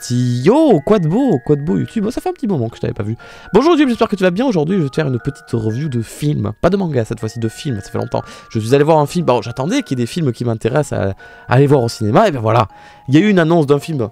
petit... Yo, quoi de beau YouTube, oh, ça fait un petit moment que je t'avais pas vu. Bonjour YouTube, j'espère que tu vas bien. Aujourd'hui, je vais te faire une petite review de film. Pas de manga cette fois-ci, de film, ça fait longtemps. Je suis allé voir un film, bon, j'attendais qu'il y ait des films qui m'intéressent à aller voir au cinéma, et ben voilà. Il y a eu une annonce d'un film,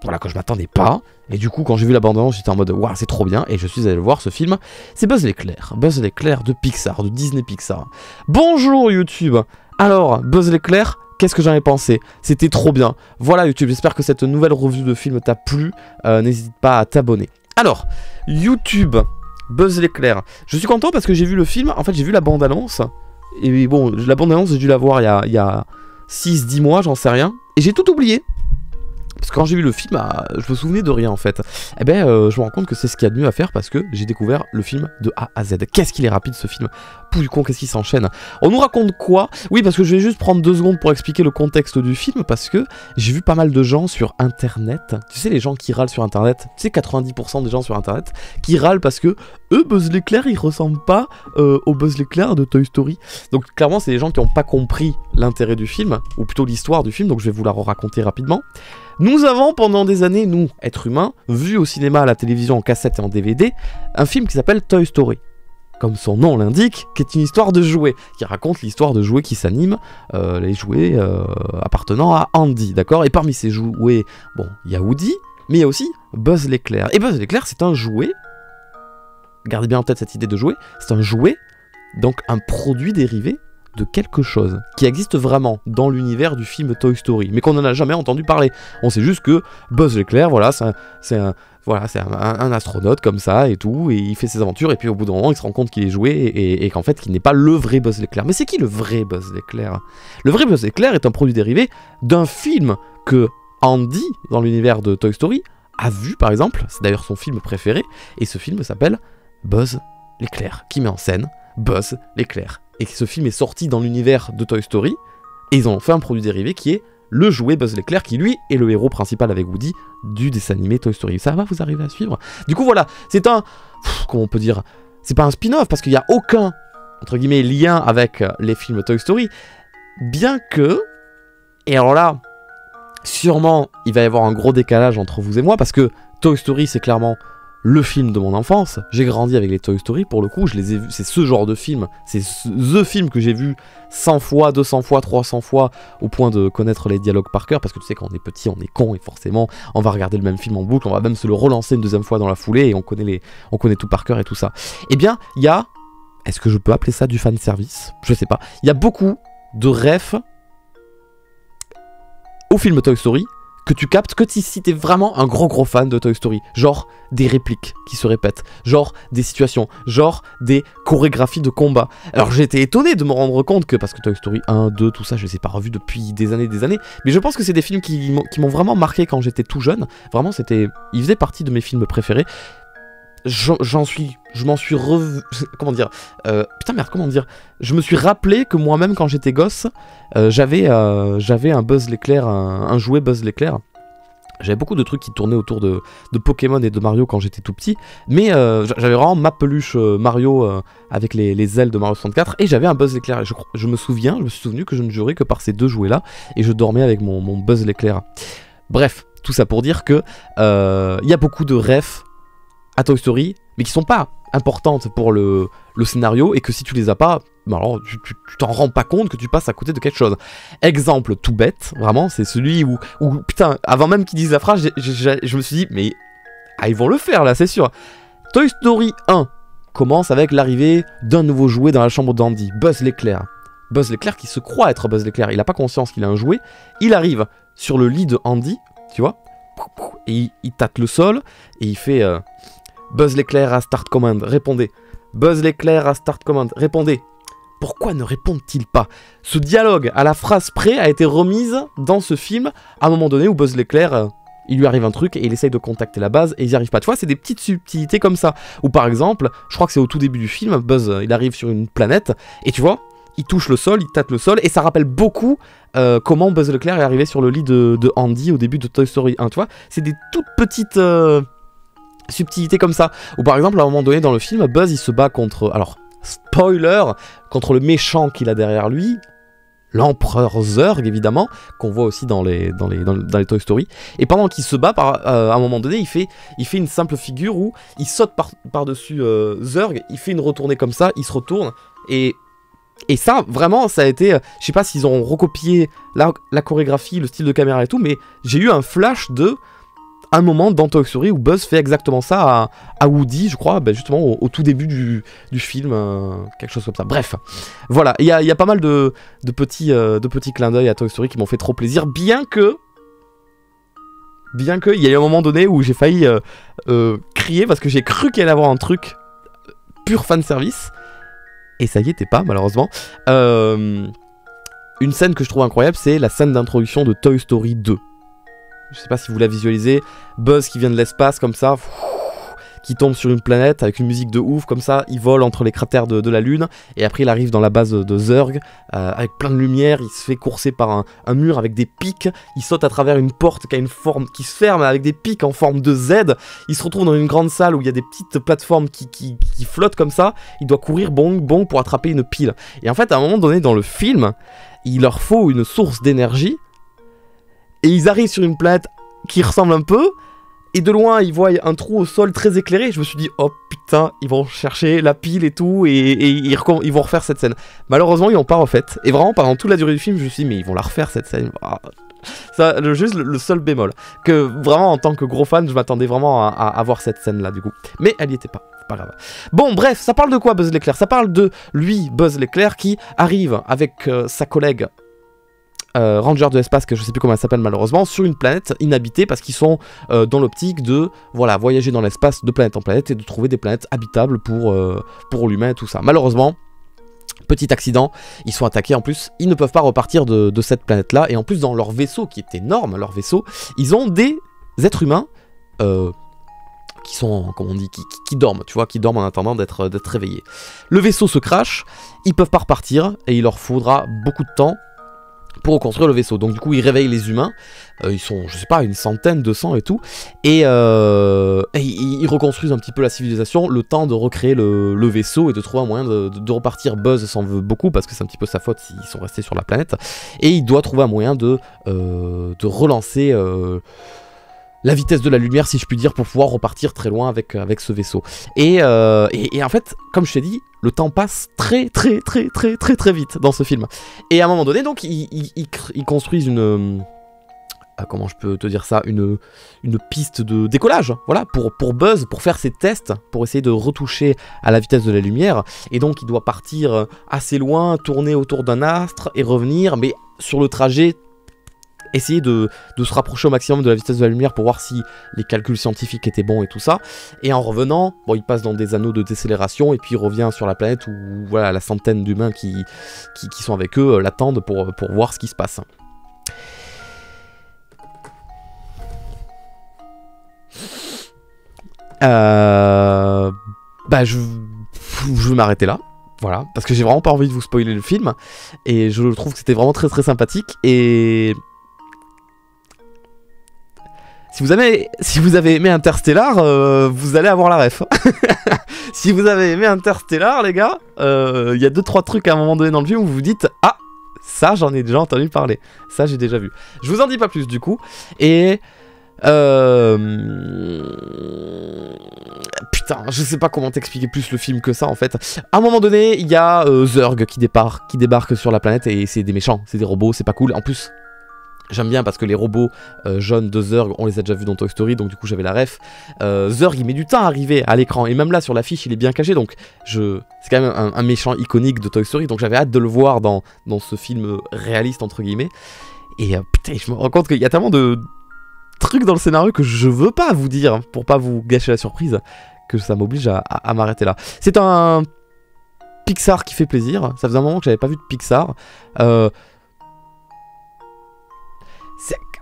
voilà, que je m'attendais pas. Et du coup, quand j'ai vu la bande-annonce, j'étais en mode, waouh, c'est trop bien. Et je suis allé voir ce film, c'est Buzz l'éclair. Buzz l'éclair de Pixar, de Disney Pixar. Bonjour YouTube. Alors, Buzz l'éclair, qu'est-ce que j'en ai pensé? C'était trop bien. Voilà YouTube, j'espère que cette nouvelle review de film t'a plu. N'hésite pas à t'abonner. Alors, YouTube, Buzz l'éclair. Je suis content parce que j'ai vu le film. En fait, j'ai vu la bande-annonce. Et bon, la bande-annonce, j'ai dû la voir il y a 6-10 mois, j'en sais rien. Et j'ai tout oublié. Parce que quand j'ai vu le film, je me souvenais de rien en fait. Eh ben, je me rends compte que c'est ce qu'il y a de mieux à faire parce que j'ai découvert le film de A à Z. Qu'est-ce qu'il est rapide ce film. Pou du con, qu'est-ce qui s'enchaîne. On nous raconte quoi? Oui, parce que je vais juste prendre 2 secondes pour expliquer le contexte du film parce que j'ai vu pas mal de gens sur internet. Tu sais, les gens qui râlent sur internet, tu sais, 90% des gens sur internet qui râlent parce que eux, Buzz l'éclair, ils ressemblent pas au Buzz l'éclair de Toy Story. Donc clairement, c'est des gens qui n'ont pas compris l'intérêt du film, ou plutôt l'histoire du film, donc je vais vous la raconter rapidement. Nous avons pendant des années, nous, êtres humains, vu au cinéma, à la télévision, en cassette et en DVD, un film qui s'appelle Toy Story. Comme son nom l'indique, qui est une histoire de jouets, qui raconte l'histoire de jouets qui s'animent, les jouets appartenant à Andy, d'accord? Et parmi ces jouets, bon, il y a Woody, mais il y a aussi Buzz l'éclair. Et Buzz l'éclair, c'est un jouet, gardez bien en tête cette idée de jouet, c'est un jouet, donc un produit dérivé de quelque chose qui existe vraiment dans l'univers du film Toy Story, mais qu'on n'en a jamais entendu parler. On sait juste que Buzz l'éclair, voilà, c'est un astronaute comme ça et tout, et il fait ses aventures, et puis au bout d'un moment, il se rend compte qu'il est joué, et qu'en fait, qu'il n'est pas le vrai Buzz l'éclair. Mais c'est qui le vrai Buzz l'éclair? Le vrai Buzz l'éclair est un produit dérivé d'un film que Andy, dans l'univers de Toy Story, a vu, par exemple. C'est d'ailleurs son film préféré, et ce film s'appelle Buzz l'éclair, qui met en scène Buzz l'éclair. Et que ce film est sorti dans l'univers de Toy Story, et ils ont fait un produit dérivé qui est le jouet Buzz l'éclair, qui lui est le héros principal avec Woody du dessin animé Toy Story. Ça va, vous arrivez à suivre? Du coup voilà, c'est un... comment on peut dire? C'est pas un spin-off, parce qu'il n'y a aucun, entre guillemets, lien avec les films Toy Story, bien que... Et alors là, sûrement, il va y avoir un gros décalage entre vous et moi, parce que Toy Story, c'est clairement le film de mon enfance. J'ai grandi avec les Toy Story, pour le coup, je les ai vus, c'est ce genre de film, c'est the film que j'ai vu 100 fois, 200 fois, 300 fois, au point de connaître les dialogues par cœur, parce que tu sais, quand on est petit, on est con, et forcément, on va regarder le même film en boucle, on va même se le relancer une deuxième fois dans la foulée, et on connaît tout par cœur et tout ça. Eh bien, il y a, est-ce que je peux appeler ça du fanservice? Je sais pas. Il y a beaucoup de refs au film Toy Story, que tu captes que si t'es vraiment un gros fan de Toy Story. Genre des répliques qui se répètent, genre des situations, genre des chorégraphies de combat. Alors j'ai été étonné de me rendre compte que, parce que Toy Story 1, 2, tout ça, je les ai pas revus depuis des années, mais je pense que c'est des films qui m'ont vraiment marqué quand j'étais tout jeune. Vraiment, ils faisaient partie de mes films préférés. Je m'en suis comment dire, putain merde, comment dire, je me suis rappelé que moi-même quand j'étais gosse, j'avais un Buzz l'éclair, un jouet Buzz l'éclair. J'avais beaucoup de trucs qui tournaient autour de Pokémon et de Mario quand j'étais tout petit, mais j'avais vraiment ma peluche Mario avec les ailes de Mario 64, et j'avais un Buzz l'éclair, et je me suis souvenu que je ne jouerais que par ces 2 jouets là, et je dormais avec mon Buzz l'éclair. Bref, tout ça pour dire que il y a beaucoup de refs à Toy Story, mais qui sont pas importantes pour le scénario, et que si tu les as pas, bah alors tu t'en rends pas compte que tu passes à côté de quelque chose. Exemple tout bête, vraiment, c'est celui où putain, avant même qu'ils disent la phrase, je me suis dit, mais ils vont le faire là, c'est sûr. Toy Story 1 commence avec l'arrivée d'un nouveau jouet dans la chambre d'Andy, Buzz l'éclair. Buzz l'éclair qui se croit être Buzz l'éclair, il a pas conscience qu'il a un jouet, il arrive sur le lit de Andy, tu vois, et il tâte le sol, et il fait... Buzz l'éclair à Start Command, répondez. Buzz l'éclair à Start Command, répondez. Pourquoi ne répondent-ils pas? Ce dialogue à la phrase près a été remise dans ce film à un moment donné où Buzz l'éclair, il lui arrive un truc et il essaye de contacter la base et ils n'y arrivent pas. Tu vois, c'est des petites subtilités comme ça. Ou par exemple, je crois que c'est au tout début du film, Buzz, il arrive sur une planète et tu vois, il touche le sol, il tâte le sol, et ça rappelle beaucoup comment Buzz l'éclair est arrivé sur le lit de Andy au début de Toy Story 1, tu vois. C'est des toutes petites... subtilité comme ça, ou par exemple à un moment donné dans le film, Buzz il se bat contre, alors spoiler, contre le méchant qu'il a derrière lui, l'empereur Zurg évidemment, qu'on voit aussi dans les Toy Story. Et pendant qu'il se bat, à un moment donné, il fait une simple figure où il saute par-dessus Zurg, il fait une retournée comme ça, il se retourne, et ça, vraiment, ça a été... je sais pas s'ils ont recopié la chorégraphie, le style de caméra et tout, mais j'ai eu un flash de... un moment dans Toy Story où Buzz fait exactement ça à Woody, je crois, bah justement au tout début du film, quelque chose comme ça. Bref, voilà, il y a pas mal de petits clins d'œil à Toy Story qui m'ont fait trop plaisir, bien que il y a eu un moment donné où j'ai failli crier parce que j'ai cru qu'il allait y avoir un truc pur fanservice, et ça y était pas, malheureusement. Une scène que je trouve incroyable, c'est la scène d'introduction de Toy Story 2. Je sais pas si vous la visualisez, Buzz qui vient de l'espace comme ça, qui tombe sur une planète avec une musique de ouf comme ça, il vole entre les cratères de la lune, et après il arrive dans la base de Zurg, avec plein de lumière, il se fait courser par un mur avec des pics, il saute à travers une porte qui a une forme qui se ferme avec des pics en forme de Z, il se retrouve dans une grande salle où il y a des petites plateformes qui flottent comme ça, il doit courir bong bong pour attraper une pile. Et en fait à un moment donné dans le film, il leur faut une source d'énergie, et ils arrivent sur une planète qui ressemble un peu, et de loin ils voient un trou au sol très éclairé. Je me suis dit oh putain, ils vont chercher la pile et tout, et ils vont refaire cette scène. Malheureusement ils l'ont pas refaite, et vraiment pendant toute la durée du film je me suis dit mais ils vont la refaire cette scène. Ça, juste le seul bémol, que vraiment en tant que gros fan je m'attendais vraiment à voir cette scène là du coup, mais elle y était pas. Pas grave. Bon bref, ça parle de quoi Buzz l'éclair? Ça parle de lui, Buzz l'éclair, qui arrive avec sa collègue Ranger de l'espace, que je sais plus comment elle s'appelle malheureusement, sur une planète inhabitée parce qu'ils sont dans l'optique de voilà, voyager dans l'espace de planète en planète et de trouver des planètes habitables pour l'humain et tout ça. Malheureusement, petit accident, ils sont attaqués, en plus ils ne peuvent pas repartir de cette planète là, et en plus dans leur vaisseau qui est énorme, leur vaisseau, ils ont des êtres humains qui sont, comme on dit, qui dorment, tu vois, qui dorment en attendant d'être réveillés. Le vaisseau se crache, ils peuvent pas repartir et il leur faudra beaucoup de temps pour reconstruire le vaisseau. Donc du coup ils réveillent les humains, ils sont je sais pas une centaine, 200 et tout, et ils reconstruisent un petit peu la civilisation, le temps de recréer le vaisseau et de trouver un moyen de repartir. Buzz s'en veut beaucoup parce que c'est un petit peu sa faute s'ils sont restés sur la planète, et il doit trouver un moyen de relancer la vitesse de la lumière, si je puis dire, pour pouvoir repartir très loin avec ce vaisseau. Et en fait, comme je t'ai dit, le temps passe très vite dans ce film. Et à un moment donné, donc, ils construisent une... comment je peux te dire ça, une piste de décollage, voilà, pour Buzz, pour faire ses tests, pour essayer de retoucher à la vitesse de la lumière. Et donc, il doit partir assez loin, tourner autour d'un astre et revenir, mais sur le trajet, essayer de se rapprocher au maximum de la vitesse de la lumière pour voir si les calculs scientifiques étaient bons et tout ça. Et en revenant, bon, il passe dans des anneaux de décélération et puis il revient sur la planète où voilà, la centaine d'humains qui sont avec eux l'attendent pour voir ce qui se passe. Bah je vais m'arrêter là. Voilà, parce que j'ai vraiment pas envie de vous spoiler le film. Et je trouve que c'était vraiment très sympathique. Et... si vous avez aimé Interstellar, vous allez avoir la ref. Si vous avez aimé Interstellar, les gars, il y a 2-3 trucs à un moment donné dans le film où vous vous dites « Ah, ça j'en ai déjà entendu parler, ça j'ai déjà vu. » Je vous en dis pas plus du coup, et... putain, je sais pas comment t'expliquer plus le film que ça en fait. À un moment donné, il y a Zurg qui débarque sur la planète, et c'est des méchants, c'est des robots, c'est pas cool. En plus... j'aime bien parce que les robots jaunes de Zurg, on les a déjà vus dans Toy Story, donc du coup j'avais la ref. Zurg, il met du temps à arriver à l'écran, et même là sur l'affiche il est bien caché, donc c'est quand même un méchant iconique de Toy Story, donc j'avais hâte de le voir dans ce film réaliste entre guillemets. Et putain, je me rends compte qu'il y a tellement de trucs dans le scénario que je veux pas vous dire, pour pas vous gâcher la surprise, que ça m'oblige à m'arrêter là. C'est un Pixar qui fait plaisir, ça faisait un moment que j'avais pas vu de Pixar.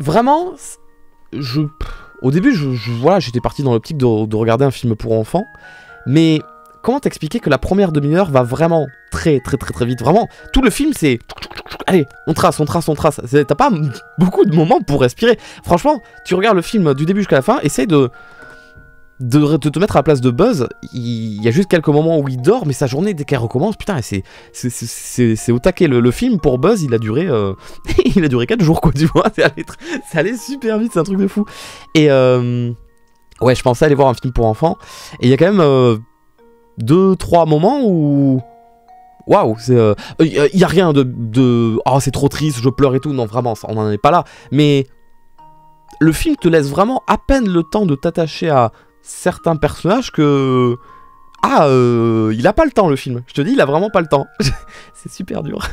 Vraiment, au début, voilà, j'étais parti dans l'optique de regarder un film pour enfants, mais comment t'expliquer que la première demi-heure va vraiment très vite. Vraiment, tout le film, c'est... allez, on trace. T'as pas beaucoup de moments pour respirer. Franchement, tu regardes le film du début jusqu'à la fin, essaye de de te mettre à la place de Buzz. Il y a juste quelques moments où il dort, mais sa journée, dès qu'elle recommence, putain, c'est au taquet. Le film, pour Buzz, il a duré, il a duré 4 jours, quoi, tu vois. C'est allé super vite, c'est un truc de fou. Et ouais, je pensais aller voir un film pour enfants, et il y a quand même 2-3 moments où... Waouh, il y a rien de... Oh, c'est trop triste, je pleure et tout. Non, vraiment, on n'en est pas là. Mais le film te laisse vraiment à peine le temps de t'attacher à certains personnages que... Ah, il a pas le temps, le film. Je te dis, il a vraiment pas le temps. C'est super dur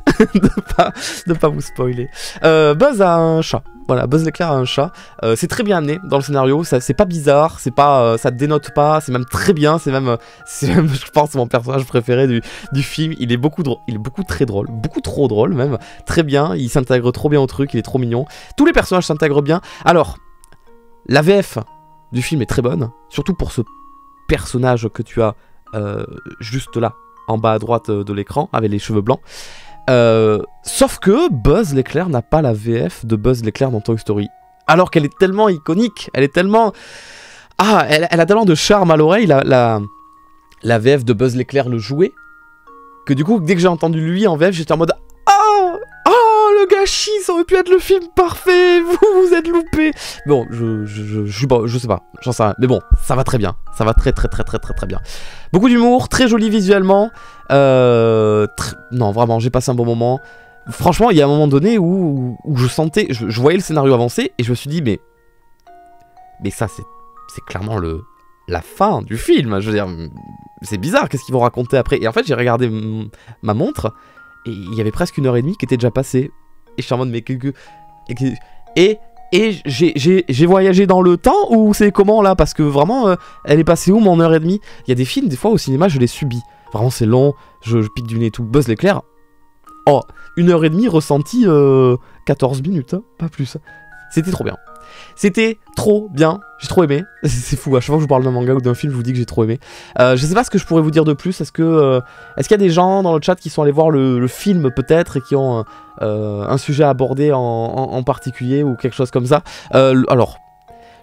de pas vous spoiler. Buzz a un chat. Voilà, Buzz l'éclair a un chat. C'est très bien amené dans le scénario. C'est pas bizarre, c'est pas, ça dénote pas. C'est même très bien. C'est même, je pense, mon personnage préféré du film. Il est beaucoup drôle. Il est très drôle. Beaucoup trop drôle, même. Très bien. Il s'intègre trop bien au truc. Il est trop mignon. Tous les personnages s'intègrent bien. Alors, la VF du film est très bonne. Surtout pour ce personnage que tu as juste là, en bas à droite de l'écran, avec les cheveux blancs. Sauf que Buzz l'éclair n'a pas la VF de Buzz l'éclair dans Toy Story. Alors qu'elle est tellement iconique, elle est tellement... Ah, elle a tellement de charme à l'oreille, la VF de Buzz l'éclair, le jouet, que du coup, dès que j'ai entendu lui en VF, j'étais en mode... Oh, le gâchis, ça aurait pu être le film parfait, vous êtes loupé. Bon, je sais pas, j'en sais rien. Mais bon, ça va très bien, ça va très bien. Beaucoup d'humour, très joli visuellement. Non, vraiment, j'ai passé un bon moment. Franchement, il y a un moment donné où je sentais, je voyais le scénario avancer et je me suis dit, mais ça, c'est clairement la fin du film. Je veux dire, c'est bizarre, qu'est-ce qu'ils vont raconter après? Et en fait, j'ai regardé ma montre. Et il y avait presque 1h30 qui était déjà passée. Et je suis en mode, mais Et j'ai voyagé dans le temps ou c'est comment là? Parce que vraiment, elle est passée où mon 1h30? Il y a des films, des fois au cinéma, je les subis. Vraiment, c'est long, je pique du nez et tout. Buzz l'éclair, oh, 1h30 ressenti 14 minutes, hein, pas plus. C'était trop bien. C'était trop bien, j'ai trop aimé. C'est fou, à chaque fois que je vous parle d'un manga ou d'un film, je vous dis que j'ai trop aimé. Je sais pas ce que je pourrais vous dire de plus. Est-ce qu'il y a des gens dans le chat qui sont allés voir le film peut-être et qui ont un sujet à aborder en particulier ou quelque chose comme ça? Alors,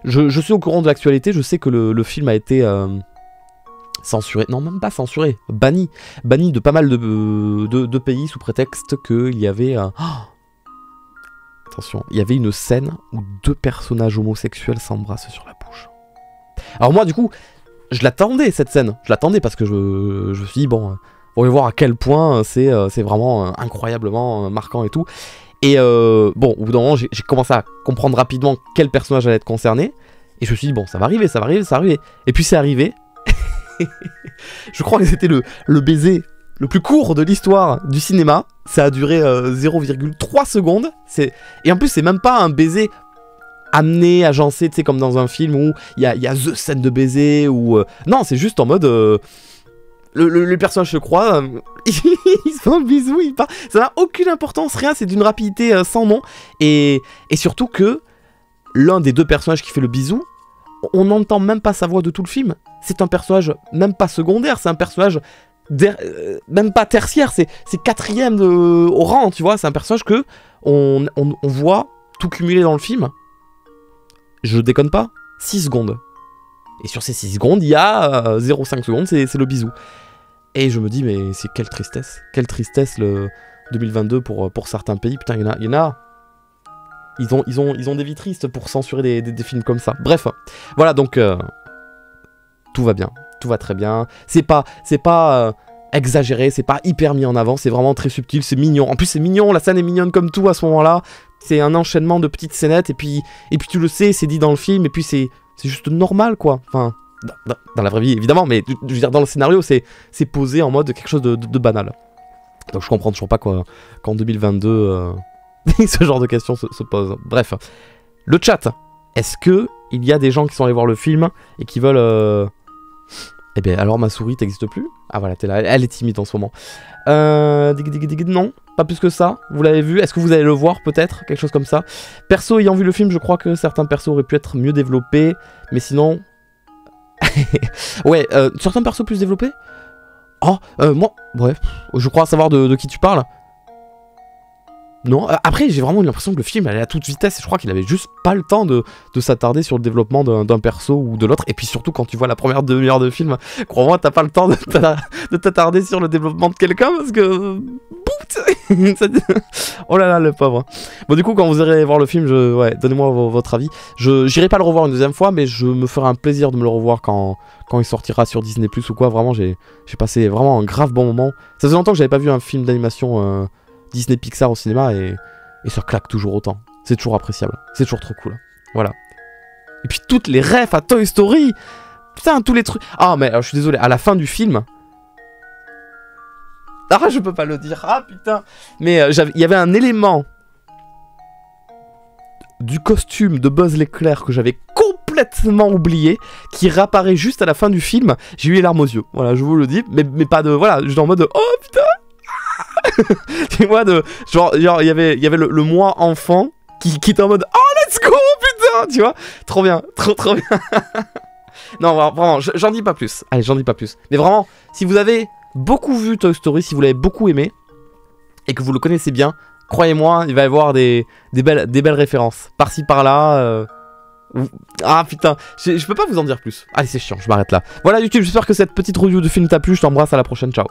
je suis au courant de l'actualité, je sais que le film a été censuré, non même pas censuré, banni de pas mal de pays sous prétexte qu'il y avait... Attention, il y avait une scène où 2 personnages homosexuels s'embrassent sur la bouche. Alors moi, du coup, je l'attendais cette scène. Je l'attendais parce que je me suis dit, bon, on va voir à quel point c'est vraiment incroyablement marquant et tout. Et bon, au bout d'un moment, j'ai commencé à comprendre rapidement quel personnage allait être concerné. Et je me suis dit, bon, ça va arriver. Et puis c'est arrivé. Je crois que c'était le baiser le plus court de l'histoire du cinéma. Ça a duré 0,3 secondes. Et en plus, c'est même pas un baiser amené, agencé, tu sais, comme dans un film où il y a the scène de baiser. Ou non, c'est juste en mode... le personnage se croit, ils se font un bisou, ça n'a aucune importance, rien, c'est d'une rapidité sans nom. Et surtout que l'un des 2 personnages qui fait le bisou, on n'entend même pas sa voix de tout le film. C'est un personnage même pas secondaire, c'est un personnage... même pas tertiaire, c'est 4ème au rang, tu vois. C'est un personnage que on voit tout cumulé dans le film. Je déconne pas, 6 secondes. Et sur ces 6 secondes, il y a 0,5 secondes, c'est le bisou. Et je me dis, mais c'est quelle tristesse le 2022 pour certains pays. Putain, il y en a. Ils ont des vies tristes pour censurer des films comme ça. Bref, voilà, donc tout va bien. Tout va très bien. C'est pas exagéré, c'est pas hyper mis en avant, c'est vraiment très subtil, c'est mignon. En plus, c'est mignon, la scène est mignonne comme tout à ce moment-là. C'est un enchaînement de petites scénettes, et puis tu le sais, c'est dit dans le film, et puis c'est juste normal, quoi. Enfin, dans la vraie vie, évidemment, mais je veux dire, dans le scénario, c'est posé en mode quelque chose de banal. Donc je comprends toujours pas qu'en 2022, ce genre de questions se posent. Bref, le chat. Est-ce que il y a des gens qui sont allés voir le film et qui veulent... Eh bien, alors ma souris t'existe plus? Ah voilà, t'es là, elle est timide en ce moment. Non, pas plus que ça. Vous l'avez vu? Est-ce que vous allez le voir peut-être? Quelque chose comme ça. Perso, ayant vu le film, je crois que certains persos auraient pu être mieux développés. Mais sinon... ouais, certains persos plus développés? Oh, moi... Ouais, je crois savoir de qui tu parles. Non, après j'ai vraiment eu l'impression que le film allait à toute vitesse et je crois qu'il avait juste pas le temps de s'attarder sur le développement d'un perso ou de l'autre. Et puis surtout quand tu vois la première demi-heure de film, crois-moi t'as pas le temps de t'attarder sur le développement de quelqu'un parce que... Oh là là le pauvre. Bon du coup quand vous irez voir le film, ouais, donnez-moi votre avis. J'irai pas le revoir une deuxième fois mais je me ferai un plaisir de me le revoir quand il sortira sur Disney Plus ou quoi. Vraiment j'ai passé vraiment un grave bon moment. Ça faisait longtemps que j'avais pas vu un film d'animation Disney Pixar au cinéma et ça claque toujours autant. C'est toujours appréciable. C'est toujours trop cool. Voilà. Et puis toutes les refs à Toy Story. Putain, tous les trucs. Ah, mais alors, je suis désolé. À la fin du film. Ah, je peux pas le dire. Ah, putain. Mais il y avait un élément du costume de Buzz l'éclair que j'avais complètement oublié, qui réapparaît juste à la fin du film. J'ai eu les larmes aux yeux. Voilà, je vous le dis. Mais pas de... Voilà, je suis en mode de... Oh, putain. Tu vois, genre il y avait le moi enfant qui était en mode oh let's go putain, tu vois, trop bien, trop bien. Non vraiment, j'en dis pas plus. Allez, j'en dis pas plus. Mais vraiment, si vous avez beaucoup vu Toy Story, si vous l'avez beaucoup aimé et que vous le connaissez bien, croyez-moi, il va y avoir des belles références par-ci par-là. Ah putain, je peux pas vous en dire plus. Allez, c'est chiant, je m'arrête là. Voilà YouTube, j'espère que cette petite review de film t'a plu. Je t'embrasse, à la prochaine, ciao.